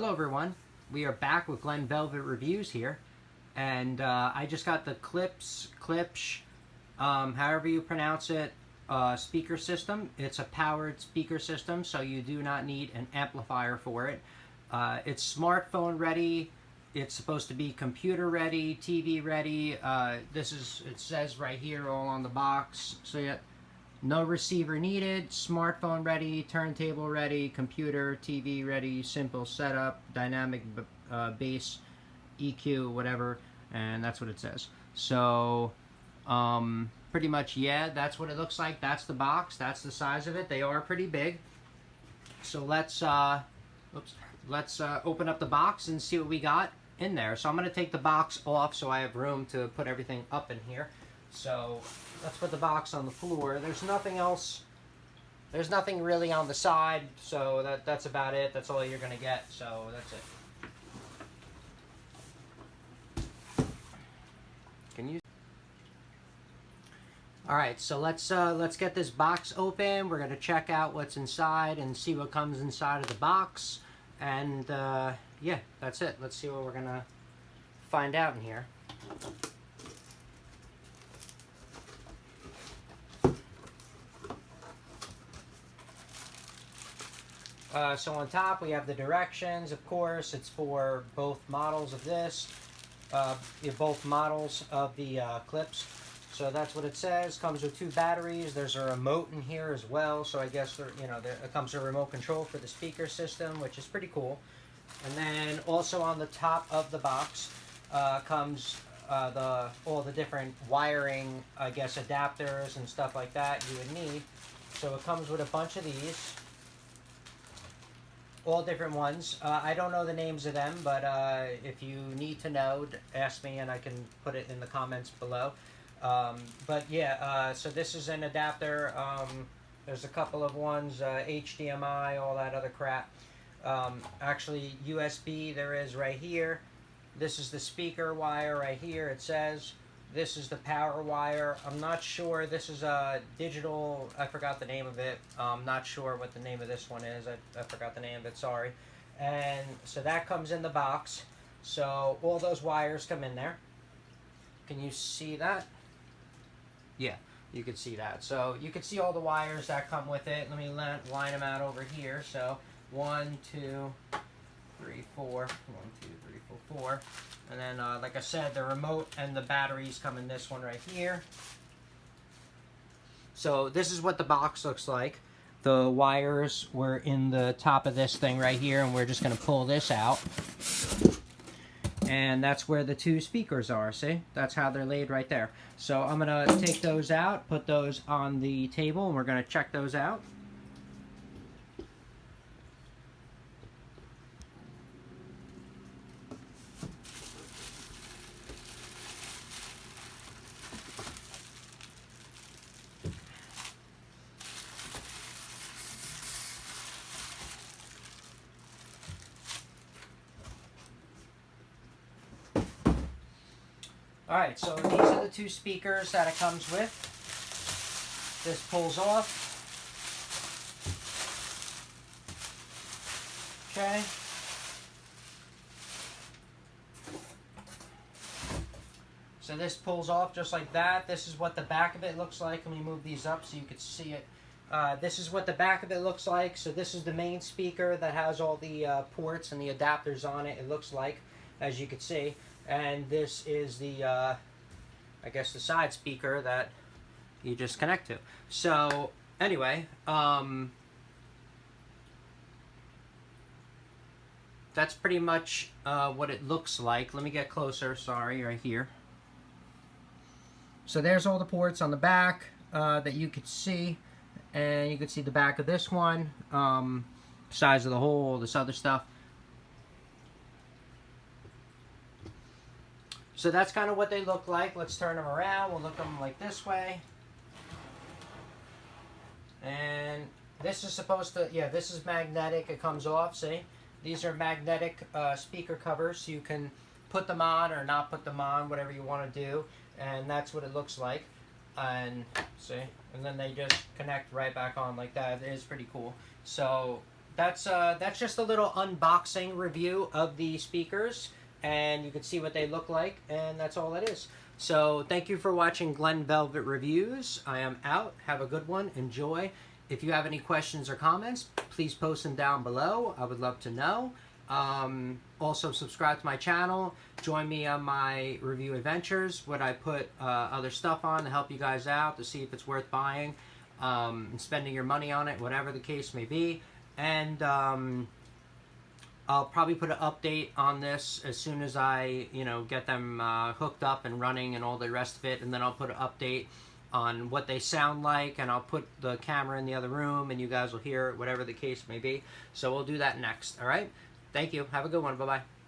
Hello everyone, we are back with Glenn Velvet Reviews here, and I just got the Klipsch, however you pronounce it, speaker system. It's a powered speaker system, so you do not need an amplifier for it. It's smartphone ready, it's supposed to be computer ready, TV ready. It says right here all on the box, so yeah. No receiver needed, smartphone ready, turntable ready, computer, TV ready, simple setup, dynamic bass, EQ, whatever, and that's what it says. So, pretty much, yeah, that's what it looks like. That's the box, that's the size of it. They are pretty big. So let's open up the box and see what we got in there. So I'm going to take the box off so I have room to put everything up in here. So let's put the box on the floor. There's nothing else. There's nothing really on the side, so that's about it. That's all you're gonna get. So that's it. Can you? All right. So let's get this box open. We're gonna check out what's inside and see what comes inside of the box. And yeah, that's it. Let's see what we're gonna find out in here. So on top we have the directions. Of course, it's for both models of this, both models of the Klipsch. So that's what it says. Comes with 2 batteries. There's a remote in here as well. So I guess there comes a remote control for the speaker system, which is pretty cool. And then also on the top of the box comes all the different wiring, I guess, adapters and stuff like that you would need. So it comes with a bunch of these. All different ones. I don't know the names of them, but if you need to know, ask me and I can put it in the comments below. But yeah, so this is an adapter. There's a couple of ones, HDMI, all that other crap. Actually, USB there is right here. This is the speaker wire right here, it says. This is the power wire. I'm not sure. This is a digital, I forgot the name of it. I'm not sure what the name of this one is. I forgot the name of it, sorry. And so that comes in the box. So all those wires come in there. Can you see that? Yeah, you can see that. So you can see all the wires that come with it. Let me line them out over here. So 1, 2, 3, 4. 1, 2, 3, 4, 4. And then, like I said, the remote and the batteries come in this one right here. So this is what the box looks like. The wires were in the top of this thing right here, and we're just going to pull this out. And that's where the 2 speakers are, see? That's how they're laid right there. So I'm going to take those out, put those on the table, and we're going to check those out. Alright, so these are the 2 speakers that it comes with. This pulls off. Okay. So this pulls off just like that. This is what the back of it looks like. Let me move these up so you can see it. This is what the back of it looks like. So this is the main speaker that has all the ports and the adapters on it, it looks like, as you can see. And this is the, I guess, the side speaker that you just connect to. So, anyway, that's pretty much what it looks like. Let me get closer, sorry, right here. So there's all the ports on the back that you could see. And you can see the back of this one, size of the hole, this other stuff. So that's kind of what they look like. Let's turn them around. We'll look them like this way. And this is supposed to, yeah, this is magnetic. It comes off, see? These are magnetic speaker covers, so you can put them on or not put them on, whatever you want to do. And that's what it looks like. And see? And then they just connect right back on like that. It is pretty cool. So that's just a little unboxing review of the speakers, and you can see what they look like, and that's all it is. So thank you for watching Glen Velvet Reviews. I am out. Have a good one. Enjoy. If you have any questions or comments, please post them down below. I would love to know. Also subscribe to my channel. Join me on my review adventures, what I put other stuff on to help you guys out, to see if it's worth buying and spending your money on it, whatever the case may be. And I'll probably put an update on this as soon as I, get them hooked up and running and all the rest of it. And then I'll put an update on what they sound like, and I'll put the camera in the other room, and you guys will hear it, whatever the case may be. So we'll do that next, all right? Thank you. Have a good one. Bye-bye.